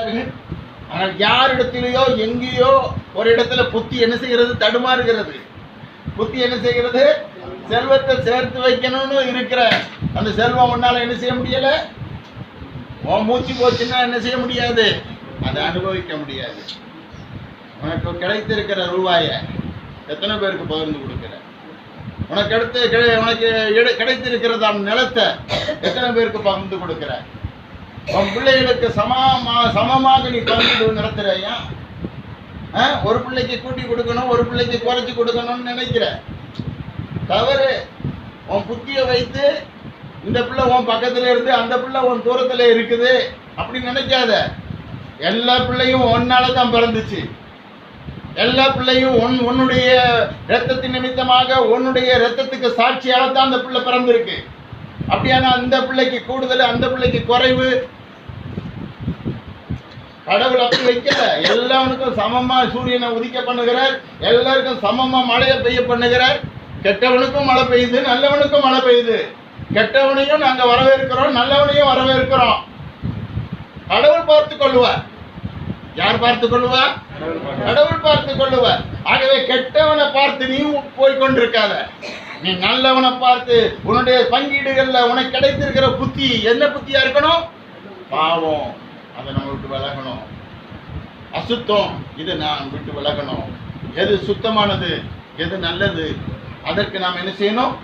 ஆனால் யாரிடத்திலேயோ எங்கேயோ ஒரு இடத்துல புத்தி என்ன செய்கிறது? தடுமாறுகிறது. புத்தி என்ன செய்கிறது? செல்வத்தை சேர்த்து வைக்கணும்னு இருக்கிற அந்த செல்வம் உன்னால என்ன செய்ய முடியல. உன் மூச்சு போச்சுன்னா என்ன செய்ய முடியாது? அதை அனுபவிக்க முடியாது. உனக்கு கிடைத்திருக்கிற ரூபாய எத்தனை பேருக்கு பகிர்ந்து கொடுக்கிற? உனக்கு கிடைத்திருக்கிறதான நிலத்தை எத்தனை பேருக்கு பகிர்ந்து கொடுக்கிற? உன் பிள்ளைகளுக்கு சமமாக நீ பகிர்ந்து நடத்துறையா? ஒரு பிள்ளைக்கு கூட்டி கொடுக்கணும், ஒரு பிள்ளைக்கு குறைச்சி கொடுக்கணும்னு நினைக்கிற. தவறு. உன் புத்தியை வைத்து இந்த பிள்ளை உன் பக்கத்துல இருந்து அந்த பிள்ளை உன் தூரத்துல இருக்குது அப்படி நினைக்காத. எல்லா பிள்ளையும் ஒன்னால தான் பிறந்துச்சு. எல்லா பிள்ளையும் உன்னுடைய இரத்தத்தின் நிமித்தமாக உன்னுடைய இரத்தத்துக்கு சாட்சியாகத்தான் அந்த பிள்ளை பிறந்திருக்கு. அப்படியான அந்த பிள்ளைக்கு கூடுதல், அந்த பிள்ளைக்கு குறைவு கடவுள் அப்படி வைக்கல. எல்லாருக்கும் சமமா சூரியனை உதிக்க பண்ணுகிறார், எல்லாருக்கும் சமமா மழையை பெய்ய பண்ணுகிறார். கெட்டவனுக்கும் மழை பெய்யுது, நல்லவனுக்கும் மழை பெய்யுது. கெட்டவனையும் நாங்க வரவேற்கிறோம், நல்லவனையும் வரவேற்கிறோம். கடவுள் பார்த்து கொள்ளுவார். யார் பார்த்து கொள்ளுவார்? கடவுள் பார்த்து கொள்ளுவார். ஆகவே கெட்டவனை பார்த்து நீ போய்கொண்டிருக்காத. நீ நல்லவனை பார்த்து உன்னுடைய பங்கீடுகள்ல உனக்கு கிடைத்திருக்கிற புத்தி என்ன புத்தியா இருக்கணும்? பாவம், அதை நம்ம விட்டு விலகணும். அசுத்தம், இது நான் விட்டு விலகணும். எது சுத்தமானது, எது நல்லது, அதற்கு நாம் என்ன செய்யணும்?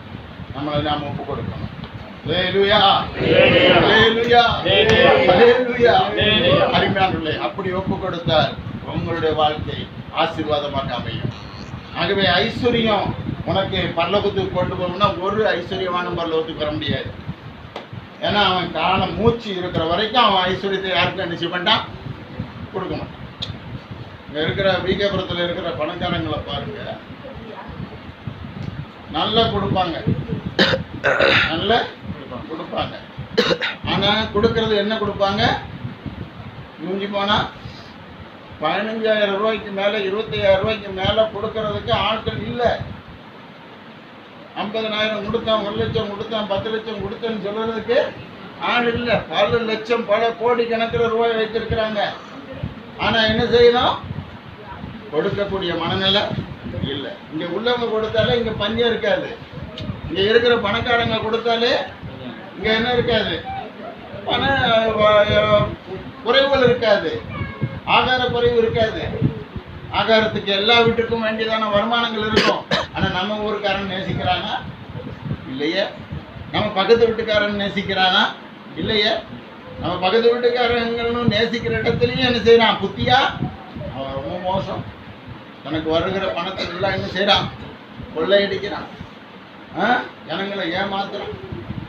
நம்மளை நாம் ஒப்பு கொடுக்கணும். அப்படி ஒப்பு கொடுத்தால் உங்களுடைய வாழ்க்கை ஆசீர்வாதமாக அமையும். ஆகவே ஐஸ்வர்யம் உனக்கு பரலோகத்துக்கு கொண்டு போகணும்னா ஒரு ஐஸ்வர்யமான பரலோகத்துக்கு வர முடியாது. ஏன்னா அவன் காலம் மூச்சு இருக்கிற வரைக்கும் அவன் ஐஸ்வர்யத்தை யாருக்கும் என்ன செய்ய மாட்டான்? கொடுக்க மாட்டான். இங்க இருக்கிற வீகபுரத்தில் இருக்கிற பணக்காரங்களை பாருங்க, நல்லா கொடுப்பாங்க, நல்ல கொடுப்பாங்க. ஆனா கொடுக்கறது என்ன கொடுப்பாங்க? மூஞ்சி போனா 15,000 ரூபாய்க்கு மேல 25,000 ரூபாய்க்கு மேல கொடுக்கறதுக்கு ஆட்கள் இல்லை. 50,000 கொடுத்தான், 1 லட்சம் கொடுத்தான், 10 லட்சம் கொடுத்தேன்னு சொல்றதுக்கு ஆள் இல்லை. பல லட்சம் பல கோடி கணக்கில் ரூபாய் வைத்திருக்கிறாங்க. ஆனா என்ன செய்யணும்? கொடுக்கக்கூடிய மனநிலை இல்லை. இங்க உள்ளவங்க கொடுத்தாலே இங்க பஞ்சம் இருக்காது. இங்க இருக்கிற பணக்காரங்க கொடுத்தாலே இங்க என்ன இருக்காது? பண குறைவுகள் இருக்காது, ஆகார குறைவு இருக்காது. ஆகாரத்துக்கு எல்லா வீட்டுக்கும் வேண்டியதான வருமானங்கள் இருக்கும். ஆனா நம்ம ஊருக்காரன் நேசிக்கிறானா? இல்லையே. நம்ம பக்கத்து வீட்டுக்காரன் நேசிக்கிறானா? இல்லையே. நம்ம பக்கத்து வீட்டுக்காரங்களும் நேசிக்கிற இடத்துலயும் என்ன செய்யறான்? புத்தியா அவன் ரொம்ப மோசம். தனக்கு வருகிற பணத்தை எல்லாம் என்ன செய்யறான்? கொள்ளையடிக்கிறான், ஜனங்களை ஏமாத்துறான்.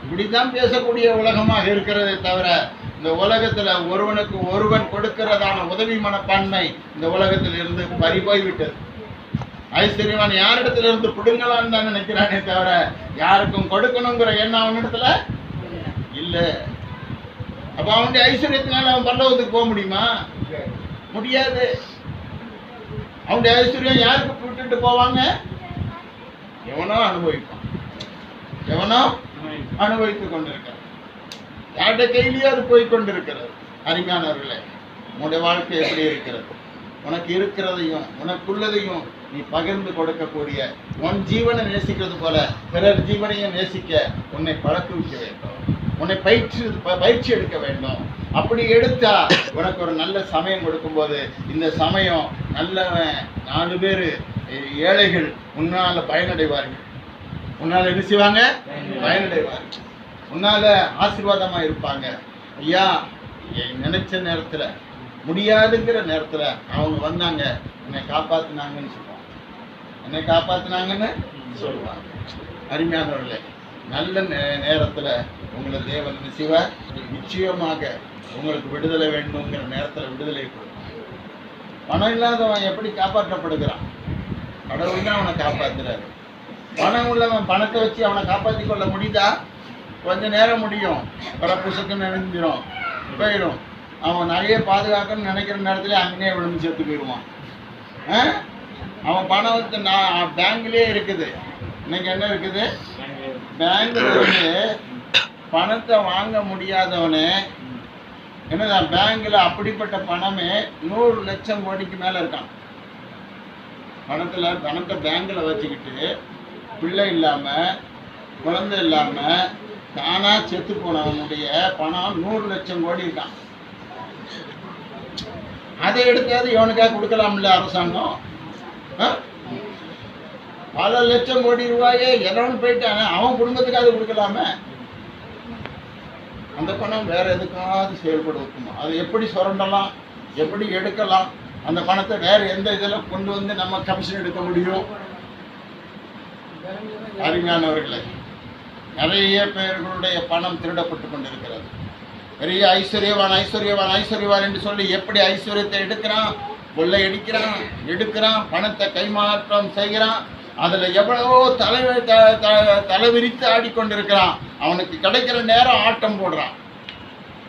இப்படித்தான் பேசக்கூடிய உலகமாக இருக்கிறதே தவிர இந்த உலகத்துல ஒருவனுக்கு ஒருவன் கொடுக்கிறதான உதவி மனப்பான்மை இந்த உலகத்தில் இருந்து பறிபோய் விட்டது. ஐஸ்வர்யவான் யாரிடத்துல இருந்து பிடுங்கலான்னு தான் நினைக்கிறானே தவிர யாருக்கும் கொடுக்கணுங்கிற எண்ணம் அவனிடத்துல இல்ல. அப்ப அவனுடைய ஐஸ்வர்யத்தினால அவன் பரலோகத்துக்கு போக முடியுமா? முடியாது. அவனுடைய ஐஸ்வர்யம் யாருக்கு விட்டுட்டு போவாங்க? எவனோ அனுபவிப்பான், எவனோ அனுபவித்துக் கொண்டிருக்கிறான். யாருடைய கையிலேயே அது போய்கொண்டிருக்கிறது. அருமையானவர்களே, உன்னுடைய வாழ்க்கை எப்படி இருக்கிறது? உனக்கு இருக்கிறதையும் உனக்குள்ளதையும் நீ பகிர்ந்து கொடுக்கக்கூடிய, உன் ஜீவனை நேசிக்கிறது போல பிறர் ஜீவனையும் நேசிக்க உன்னை பழக்குவிக்க வேண்டும், உன்னை பயிற்சி எடுக்க வேண்டும். அப்படி எடுத்தா உனக்கு ஒரு நல்ல சமயம் கொடுக்கும்போது இந்த சமயம் நல்லவன் 4 பேர் ஏழைகள் உன்னால பயனடைவார்கள். உன்னால என்ன செய்வாங்க? பயனடைவார்கள். உன்னால ஆசீர்வாதமா இருப்பாங்க. ஐயா, நினைச்ச நேரத்துல முடியாதுங்கிற நேரத்துல அவங்க வந்தாங்க, என்னை காப்பாத்தினாங்கன்னு சொல்லுவாங்க, என்னை காப்பாத்தினாங்கன்னு சொல்லுவாங்க. அருமையானவர்களே, நல்ல நேரத்துல உங்களை தேவன் செய்வார். நிச்சயமாக உங்களுக்கு விடுதலை வேண்டும்ங்கிற நேரத்துல விடுதலை கொடுப்பாங்க. பணம் இல்லாதவன் எப்படி காப்பாற்றப்படுகிறான்? கடவுள் தான் அவனை காப்பாத்துறாரு. பணம் உள்ளவன் பணத்தை வச்சு அவனை காப்பாற்றி கொள்ள முடியுதா? கொஞ்ச நேரம் முடியும், புசுக்குன்னு நினைஞ்சிடும், போயிடும். அவன் நிறைய பாதுகாக்கணும்னு நினைக்கிற நேரத்துல அங்கேயே விழுந்து செத்து போயிடுவான். அவன் பணத்தை பேங்க்லயே இருக்குது. இன்னைக்கு என்ன இருக்குது? பேங்க்ல இருந்து பணத்தை வாங்க முடியாதவனே என்னதான் பேங்க்ல அப்படிப்பட்ட பணமே 100 லட்சம் கோடிக்கு மேல இருக்கான். பணத்தை பேங்க்ல வச்சுக்கிட்டு பிள்ளை இல்லாம குழந்தை இல்லாம தானா செத்து போனவனுடைய பணம் 100 லட்சம் கோடி இருக்கான். அதை எடுக்காது இவனுக்காக கொடுக்கலாம்ல அரசாங்கம்? பல லட்சம் கோடி ரூபாயே எவனும் போயிட்டான அவன் குடும்பத்துக்காக கொடுக்கலாமே. அந்த பணம் வேற எதுக்காவது செயல்படுத்துமா? அதை எப்படி சுரண்டலாம், எப்படி எடுக்கலாம்? அந்த பணத்தை வேற எந்த இதில் கொண்டு வந்து நம்ம கமிஷன் எடுக்க முடியும்? அருமையானவர்களே, நிறைய பேர்களுடைய பணம் திருடப்பட்டு கொண்டிருக்கிறது. பெரிய ஐஸ்வர்யவான் ஐஸ்வர்யவான் ஐஸ்வர்யவான் என்று சொல்லி எப்படி ஐஸ்வர்யத்தை எடுக்கிறான், பணத்தை கைமாற்றம் செய்கிறான். அதுல எவ்வளவோ தலைவிரித்து ஆடிக்கொண்டிருக்கிறான். அவனுக்கு கிடைக்கிற நேரம் ஆட்டம் போடுறான்.